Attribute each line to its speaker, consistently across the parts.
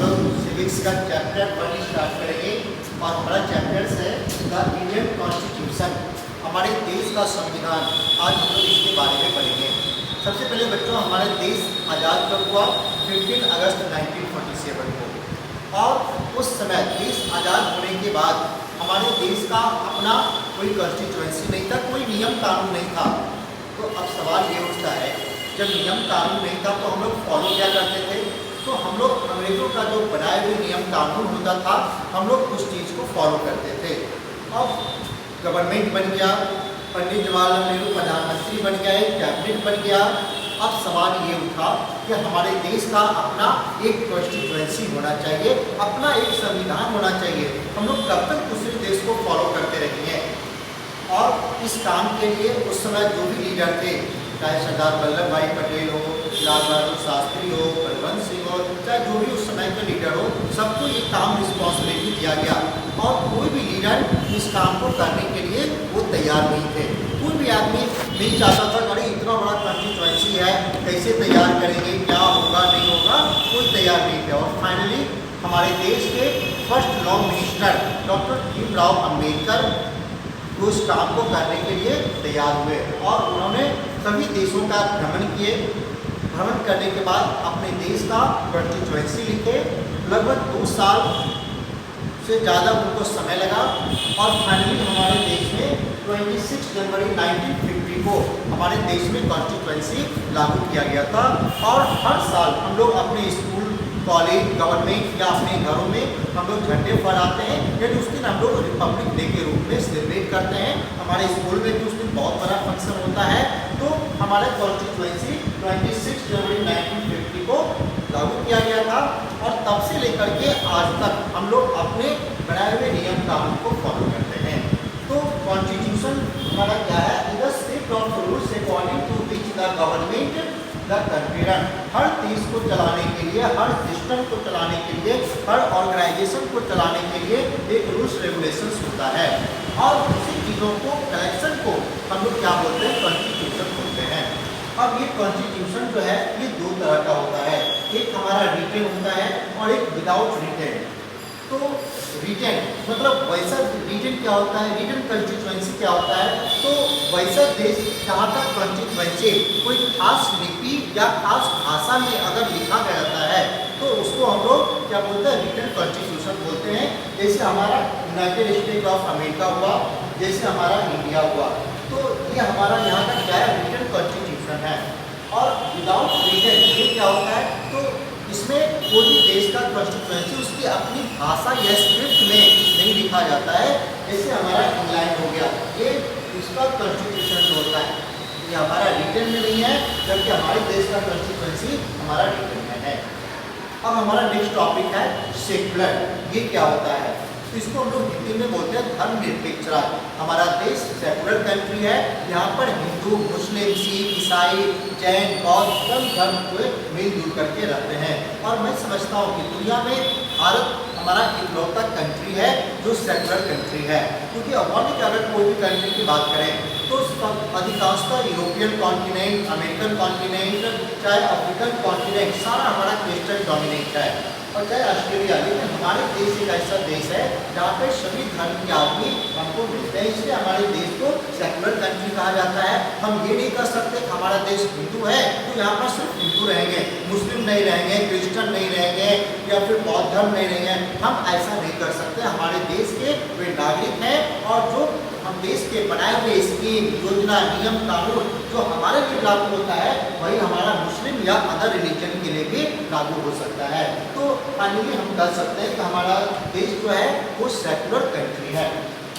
Speaker 1: लोग सिविक्स का chapter 1 start करेंगे और हमारा चैप्टर है द इंडियन कॉन्स्टिट्यूशन, हमारे देश का संविधान। आज हम लोग इसके बारे में पढ़ेंगे। सबसे पहले बच्चों, हमारा देश आज़ाद कब हुआ? 15 अगस्त 1947 को। और उस समय देश आज़ाद होने के बाद हमारे देश का अपना कोई कॉन्स्टिट्यूएंसी नहीं था, कोई नियम कानून नहीं था। तो अब सवाल ये उठता है, जब नियम कानून नहीं था तो हम लोग फॉलो क्या करते थे? तो हम लोग अंग्रेज़ों का जो बनाए हुए नियम कानून होता था, हम लोग उस चीज़ को फॉलो करते थे। अब गवर्नमेंट बन गया, पंडित जवाहरलाल नेहरू प्रधानमंत्री बन गया, एक कैबिनेट बन गया। अब सवाल ये उठा कि हमारे देश का अपना एक कॉन्स्टिट्यूएंसी होना चाहिए, अपना एक संविधान होना चाहिए। हम लोग कब तक दूसरे देश को फॉलो करते रहेंगे? और इस काम के लिए उस समय जो भी लीडर थे, चाहे सरदार वल्लभ भाई पटेल हो, लाल बहादुर शास्त्री हो, बलवंत सिंह हो, चाहे जो भी उस समय के लीडर हो, सबको ये काम रिस्पॉन्सिबिलिटी दिया गया। और कोई भी लीडर इस काम को करने के लिए वो तैयार नहीं थे। कोई भी आदमी नहीं चाहता था, अरे इतना बड़ा कॉन्स्टिट्यूएंसी है, कैसे तैयार करेंगे, क्या होगा नहीं होगा, कोई तैयार नहीं थे। और फाइनली हमारे देश के first law minister doctor Bhimrao Ambedkar उस काम को करने के लिए तैयार हुए और उन्होंने सभी देशों का भ्रमण किए। भ्रमण करने के बाद अपने देश का कॉन्स्टिट्यूएंसी लिखे। लगभग 2 साल से ज़्यादा उनको समय लगा और फाइनली हमारे देश में 26 जनवरी 1950 को हमारे देश में कॉन्स्टिट्यूएंसी लागू किया गया था। और हर साल हम लोग अपने स्कूल, कॉलेज, गवर्नमेंट या अपने घरों में हम लोग झंडे फहराते हैं। यानी उस दिन हम लोग रिपब्लिक डे के रूप में सेलिब्रेट करते हैं। हमारे स्कूल में भी उस दिन बहुत बड़ा फंक्शन होता है। तो हमारा कॉन्स्टिट्यूएंसी 26 जनवरी 1950 को लागू किया गया था और तब से लेकर के आज तक हम लोग अपने बनाए हुए नियम कानून को फॉलो करते हैं। तो कॉन्स्टिट्यूशन हमारा क्या है? Is a set of rules according to which the government the country run. हर देश को चलाने के लिए, हर सिस्टम को चलाने के लिए, हर ऑर्गेनाइजेशन को चलाने के लिए एक रूल्स रेगुलेशंस होता है। और उसी चीज़ों को, कलेक्शन को हम लोग क्या बोलते हैं? कॉन्स्टिट्यूशन बोलते हैं। अब ये कॉन्स्टिट्यूशन जो है ये 2 तरह का होता है। एक हमारा रिटेन होता है और एक विदाउट रिटेन। तो रिटेन मतलब वैसा रिटेन क्या होता है? रिटेन कॉन्स्टिट्यूएंसी क्या होता है? तो वैसा देश जहाँ तक कॉन्स्टिट्यूएंसी कोई खास लिपि या खास भाषा में अगर लिखा गया रहता है तो उसको हम लोग क्या बोलते हैं? रिटेन कॉन्स्टिट्यूशन बोलते हैं। जैसे हमारा यूनाइटेड स्टेट ऑफ अमेरिका हुआ, जैसे हमारा इंडिया हुआ। तो ये हमारा यहाँ का क्या है? रिटेन कॉन्स्टिट्यूशन है। और विदाउट रिटेन ये क्या होता है? तो इसमें कोई भी देश का कॉन्स्टिट्यूएंसी उसकी अपनी भाषा या स्क्रिप्ट में नहीं लिखा जाता है। जैसे हमारा इंग्लैंड हो गया, ये इसका कॉन्स्टिट्यूशन जो होता है ये हमारा रिटन में नहीं है, जबकि हमारे देश का कॉन्स्टिट्यूएंसी हमारा रिटन में है। अब हमारा नेक्स्ट टॉपिक है सेकुलर। ये क्या होता है? तो इसको हम लोग हिंदी में बोलते हैं धर्मनिरपेक्ष राज्य। हमारा देश सेकुलर कंट्री है। यहाँ पर हिंदू, मुस्लिम, सिख, ईसाई, जैन, बौद्ध सब धर्म को मिलजुल करके रहते हैं। और मैं समझता हूँ कि दुनिया में भारत हमारा इकलौता कंट्री है जो सेकुलर कंट्री है। क्योंकि अवॉर्ड की अगर कोई भी कंट्री की बात करें तो अधिकांशतः यूरोपियन कॉन्टिनेंट, अमेरिकन कॉन्टिनेंट, चाहे अफ्रीकन कॉन्टिनेंट, सारा हमारा क्रिश्चियन डोमिनेट है। और चाहे ऑस्ट्रेलिया, लेकिन हमारे देश एक ऐसा देश है जहाँ पे सभी धर्म के आदमी हमको मिलते हैं, इसलिए हमारे देश को सेकुलर कंट्री कहा जाता है। हम ये नहीं कर सकते कि हमारा देश हिंदू है तो यहाँ पर सिर्फ हिंदू रहेंगे, मुस्लिम नहीं रहेंगे, क्रिश्चियन नहीं रहेंगे या फिर बौद्ध धर्म नहीं रहेंगे। हम ऐसा नहीं कर सकते। हमारे देश के वे नागरिक हैं और जो हम देश के बनाए हुए स्कीम, योजना, नियम, कानून जो हमारे लिए लागू होता है वही हमारा मुस्लिम या अदर रिलीजन के लिए भी लागू हो सकता है। तो फाइनली हम कह सकते हैं कि हमारा देश जो है वो सेकुलर कंट्री है।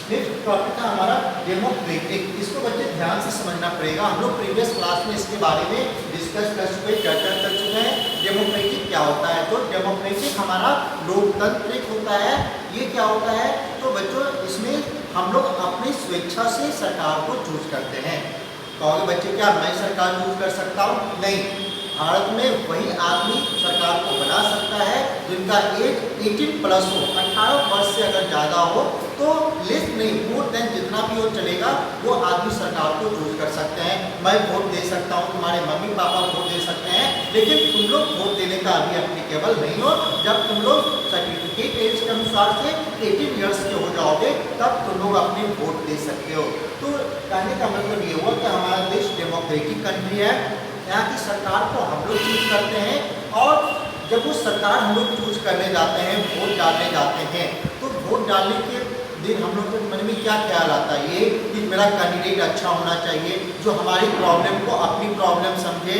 Speaker 1: नेक्स्ट टॉपिक है हमारा डेमोक्रेटिक। इसको बच्चे ध्यान से समझना पड़ेगा। हम लोग प्रीवियस क्लास में इसके बारे में डिस्कस कर चुके, चर्चा कर चुके हैं। डेमोक्रेटिक क्या होता है? तो डेमोक्रेटिक हमारा लोकतांत्रिक होता है। ये क्या होता है? तो बच्चों इसमें हम लोग अपनी स्वेच्छा से सरकार को चूज करते हैं। कहोगे बच्चे क्या मैं सरकार चूज कर सकता हूँ? नहीं। भारत में वही आदमी सरकार को बना सकता है जिनका एज 18+ हो, 18 वर्ष से अगर ज़्यादा हो। तो लिस्ट नहीं, वोट दें जितना भी वो चलेगा वो आदमी सरकार को चूज कर सकते हैं। मैं वोट दे सकता हूँ, तुम्हारे मम्मी पापा वोट दे सकते हैं, लेकिन तुम लोग वोट देने का अभी एप्लीकेबल नहीं हो। जब तुम लोग सर्टिफिकेट एज के अनुसार से 18 ईयर्स के हो जाओगे तब तुम लोग अपने वोट दे सकते हो। तो कहने का मतलब ये हुआ कि हमारा देश डेमोक्रेटिक कंट्री है, यहाँ की सरकार को हम लोग चूज करते हैं और जब वो सरकार हम लोग चूज करने जाते हैं, वोट डालने जाते हैं, तो वोट डालने के दिन हम लोग के मन में क्या ख्याल आता है ये कि मेरा कैंडिडेट अच्छा होना चाहिए जो हमारी प्रॉब्लम को अपनी प्रॉब्लम समझे।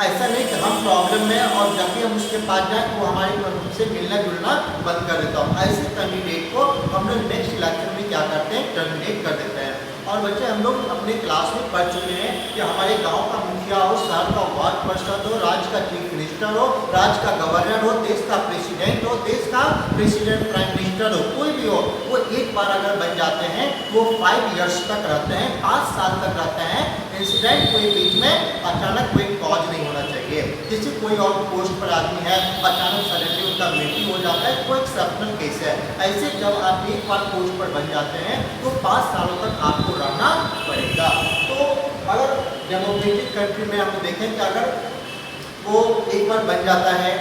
Speaker 1: ऐसा नहीं कि हम प्रॉब्लम में और जब भी हम उसके पास जाए तो वो हमारे हमसे मिलना जुलना बंद कर देता हूँ। ऐसे कैंडिडेट को हम लोग नेक्स्ट इलेक्शन में क्या करते हैं, टर्मिनेट कर देते हैं। और बच्चे हम लोग अपने क्लास में पढ़ चुके हैं कि हमारे गांव का मुखिया हो, शहर का वार्ड पार्षद हो, राज्य का चीफ मिनिस्टर हो, राज्य का गवर्नर हो, देश का प्रेसिडेंट हो, देश का प्रेसिडेंट प्राइम मिनिस्टर हो, कोई भी हो, वो एक बार अगर बन जाते हैं वो 5 ईयर्स तक रहते हैं, 5 साल तक रहते हैं। इंसिडेंट कोई बीच में अचानक कोई कॉज नहीं होना चाहिए। जैसे कोई और पोस्ट पर आदमी है, अचानक सडनली उनका मृत्यु हो जाता है, कोई एक्सेप्शनल केस है। ऐसे जब आप एक बार पोस्ट पर बन जाते हैं तो 5 सालों तक आपको रहना पड़ेगा। तो अगर डेमोक्रेटिक कंट्री में हम देखें कि अगर वो एक बार बन जाता है,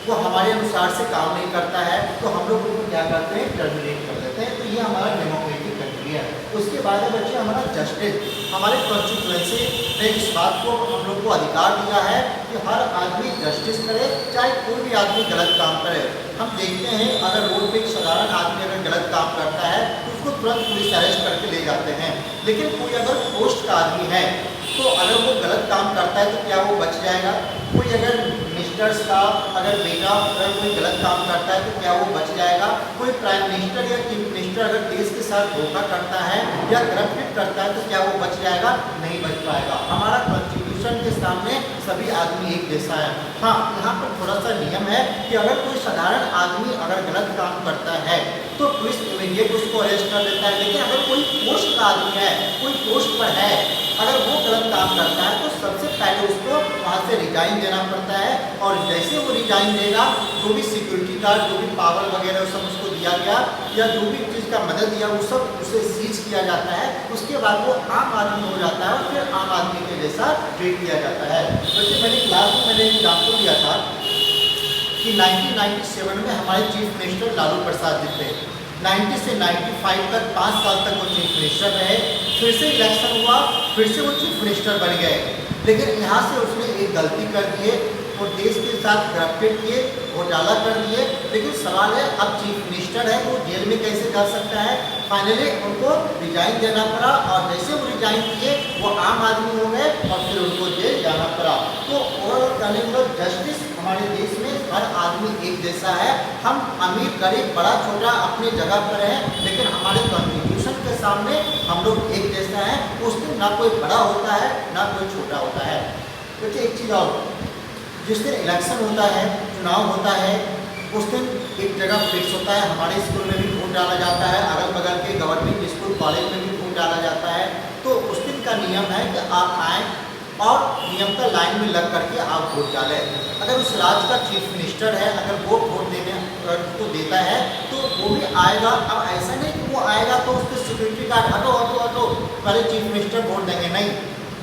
Speaker 1: वो हमारे अनुसार से काम नहीं करता है, तो हम लोग उनको क्या करते हैं, टर्मिनेट कर देते हैं। तो ये हमारा डेमोक्रेटिक कंट्री है। उसके बाद है बच्चे हमारा जस्टिस। हमारे कॉन्स्टिट्यूएंसी ने इस बात को हम लोग को अधिकार दिया है कि हर आदमी जस्टिस करे, चाहे कोई भी आदमी गलत काम करे। हम देखते हैं अगर रोड पे एक साधारण आदमी अगर गलत काम करता है तो उसको तुरंत पुलिस अरेस्ट करके ले जाते हैं, लेकिन कोई अगर पोस्ट का आदमी है तो अगर वो गलत काम करता है तो क्या वो बच जाएगा? कोई अगर मिनिस्टर्स का अगर बेटा अगर कोई गलत काम करता है तो क्या वो बच जाएगा? कोई प्राइम मिनिस्टर या चीफ मिनिस्टर अगर देश के साथ धोखा करता है या करप्ट करता है तो क्या वो बच जाएगा? नहीं बच पाएगा। हमारा कॉन्स्टिट्यूशन के सामने सभी आदमी एक जैसा है। हाँ, यहाँ पर थोड़ा सा नियम है कि अगर कोई साधारण आदमी अगर गलत काम करता है तो पुलिस इमीडिएट उसको अरेस्ट कर देता है, लेकिन अगर कोई पोस्ट का आदमी है, कोई पोस्ट पर है, अगर वो गलत काम करता है तो सबसे पहले उसको वहाँ से रिजाइन देना पड़ता है। और जैसे वो रिजाइन देगा, जो भी सिक्योरिटी गार्ड, जो भी पावर वगैरह सब उसको दिया गया या जो भी चीज़ का मदद दिया वो सब उसे सीज किया जाता है। उसके बाद वो आम आदमी हो जाता है और फिर आम आदमी के जैसा ट्रीट किया जाता है। वैसे मैंने क्लास में मैंने एग्जाम्पल दिया था कि 1997 में हमारे चीफ मिनिस्टर लालू प्रसाद जी थे। 90 से 95 तक 5 साल तक वो चीफ मिनिस्टर रहे। फिर से इलेक्शन हुआ, फिर से वो चीफ मिनिस्टर बन गए, लेकिन यहाँ से उसने एक गलती कर दी है, वो देश के साथ करप्टेड किए, घोटाला कर दिए। लेकिन सवाल है अब चीफ मिनिस्टर है वो जेल में कैसे जा सकता है? फाइनली उनको रिजाइन देना पड़ा और जैसे वो रिजाइन किए वो आम आदमी हो गए और फिर उनको जेल जाना पड़ा। तो ओवरऑल कहने का जस्टिस हमारे देश में हर आदमी एक जैसा है। हम अमीर गरीब बड़ा छोटा अपनी जगह पर है, लेकिन हमारे कॉन्स्टिट्यूशन के सामने हम लोग एक जैसा है। उस दिन ना कोई बड़ा होता है ना कोई छोटा होता है। देखिए एक चीज़ और, जिस दिन इलेक्शन होता है, चुनाव होता है, उस दिन एक जगह फिक्स होता है। हमारे स्कूल में भी वोट डाला जाता है, अगल बगल के गवर्नमेंट स्कूल कॉलेज में भी वोट डाला जाता है। तो उस दिन का नियम है कि आप आएँ और नियमतः लाइन में लग करके आप वोट डालें। अगर उस राज्य का चीफ मिनिस्टर है, अगर वो वोट देने को देता है तो वो भी आएगा। अब ऐसा नहीं कि वो आएगा तो उसके सिक्योरिटी गार्ड हटो हटो हटो पहले चीफ मिनिस्टर वोट देंगे, नहीं।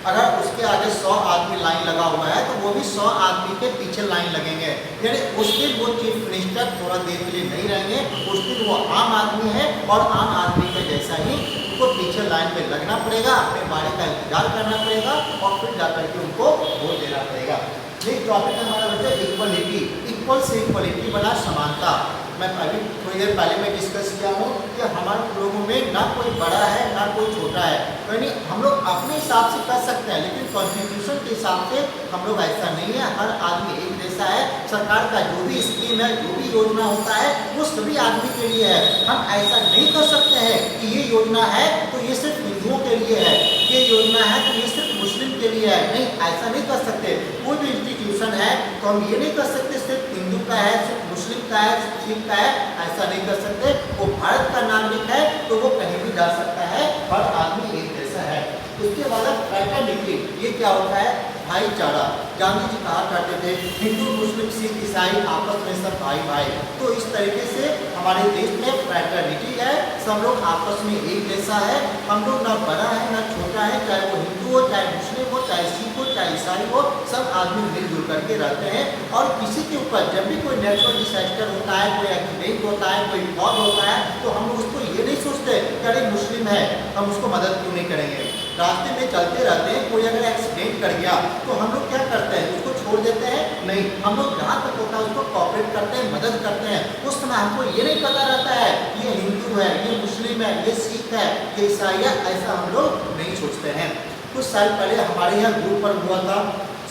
Speaker 1: अगर उसके आगे 100 आदमी लाइन लगा हुआ है तो वो भी 100 आदमी के पीछे लाइन लगेंगे। यानी उस दिन वो चीफ मिनिस्टर थोड़ा देर के लिए नहीं रहेंगे, उस दिन वो आम आदमी है और आम आदमी के जैसा ही उनको पीछे लाइन में लगना पड़ेगा, अपने बारे का इंतजार करना पड़ेगा और फिर जाकर के उनको वोट देना पड़ेगा। नेक्स्ट टॉपिक है हमारा बच्चा इक्वलिटी। इक्वल से इक्वलिटी बना समानता। मैं अभी थोड़ी देर पहले मैं डिस्कस किया हूँ कि हमारे लोगों में ना कोई बड़ा है ना कोई छोटा है, यानी हम लोग अपने हिसाब से कर सकते हैं, लेकिन कॉन्स्टिट्यूशन के हिसाब से हम लोग ऐसा नहीं है। हर आदमी एक जैसा है। सरकार का जो भी स्कीम है, जो भी योजना होता है वो सभी आदमी के लिए है। हम ऐसा नहीं कर सकते हैं कि ये योजना है तो ये सिर्फ हिंदुओं के लिए है, ये योजना है तो ये सिर्फ मुस्लिम के लिए है। नहीं, ऐसा नहीं कर सकते। कोई भी इंस्टीट्यूशन है तो हम ये नहीं कर सकते सिर्फ हिंदू का है, सिर्फ मुस्लिम का है, सिर्फ सिख का है, ऐसा नहीं कर सकते। वो भारत का नागरिक है तो वो कहीं भी जा सकता है, हर आदमी एक जैसा है। उसके बाद फ्रैटर्निटी, ये क्या होता है? भाईचारा। गांधी जी कहा करते थे हिंदू मुस्लिम सिख ईसाई आपस में सब भाई भाई। तो इस तरीके से हमारे देश में फ्रैटर्निटी है, सब लोग आपस में एक जैसा है। हम लोग ना बड़ा है ना छोटा है, चाहे वो हिंदू हो चाहे मुस्लिम हो चाहे सिख हो चाहे ईसाई हो, सब आदमी मिलजुल करके रहते हैं। और किसी के ऊपर जब भी कोई नेचुरल डिजास्टर होता है, कोई एक्सीडेंट होता है, कोई फॉल होता है, तो हम लोग उसको ये नहीं सोचते कि अरे मुस्लिम है हम उसको मदद क्यों नहीं करेंगे। रास्ते में चलते रहते हैं, कोई अगर एक्सीडेंट कर गया तो हम लोग क्या करते हैं, उसको छोड़ देते हैं? नहीं, हम लोग जहाँ तक होता है उसको कॉपरेट करते हैं, मदद करते हैं। उस समय हमको ये नहीं पता रहता है ये हिंदू है, ये मुस्लिम है, ये सिख है, ये ईसाई है, ऐसा हम लोग नहीं सोचते हैं। कुछ साल पहले हमारे यहाँ ग्रुप पर हुआ था,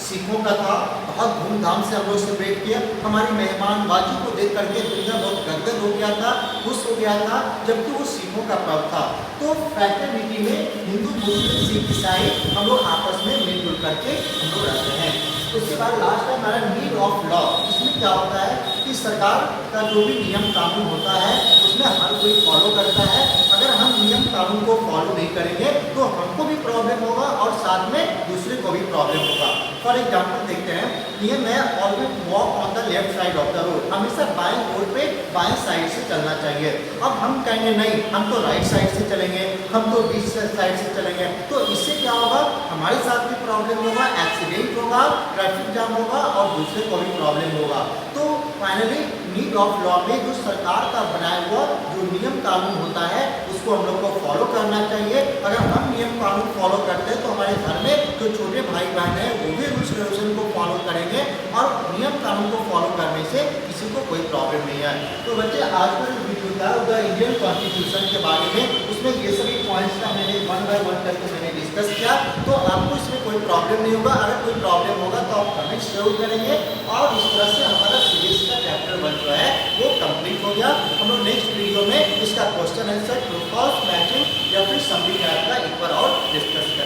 Speaker 1: सिखों का था, बहुत धूमधाम से हम लोग सेलिब्रेट किया। हमारी मेहमानबाजी को देख करके दुनिया बहुत गदगद हो गया था, खुश हो गया था, जबकि वो सिखों का पर्व था। तो फ्रैटर्निटी में हिंदू मुस्लिम सिख ईसाई हम लोग आपस में मिलजुल करके हम लोग रहते हैं। उसके बाद लास्ट है हमारा नीड ऑफ लॉ। इसमें क्या होता है कि सरकार का जो भी नियम कानून होता है उसमें हर कोई फॉलो करता है। अगर हम नियम कानून को फॉलो नहीं करेंगे तो हमको भी प्रॉब्लम होगा और साथ में दूसरे को भी प्रॉब्लम होगा। फॉर एग्जाम्पल देखते हैं, नियम है always walk on the left side of the road, हमेशा बाएं रोड पे बाएं साइड से चलना चाहिए। अब हम कहेंगे नहीं हम तो राइट साइड से चलेंगे, हम तो बीच साइड से चलेंगे, तो इससे क्या होगा, हमारे साथ भी प्रॉब्लम होगा, एक्सीडेंट होगा, ट्रैफिक जाम होगा और दूसरे को भी प्रॉब्लम होगा। तो फाइनली नीड ऑफ लॉ में जो सरकार का बनाया हुआ जो नियम कानून होता है उसको हम लोग को फॉलो करना चाहिए। अगर हम नियम कानून फॉलो करते हैं तो हमारे घर में जो छोटे भाई बहन हैं वो भी रूल्स रेगुलेशन को फॉलो करेंगे और नियम कानून को फॉलो करने से किसी को कोई प्रॉब्लम नहीं है। तो बच्चे आज का जो वीडियो था द इंडियन कॉन्स्टिट्यूशन के बारे में, उसमें ये सभी पॉइंट्स का मैंने 1 बाय 1 करके मैंने डिस्कस किया। तो आपको इसमें कोई प्रॉब्लम नहीं होगा, अगर कोई प्रॉब्लम होगा तो आप कमेंट जरूर करेंगे। और इस तरह से हमारा सीरीज का चैप्टर 1 जो है वो कंप्लीट हो गया। हम लोग नेक्स्ट वीडियो में इसका question answer, true false, matching या फिर समरी टाइप का एक बार और डिस्कस करेंगे।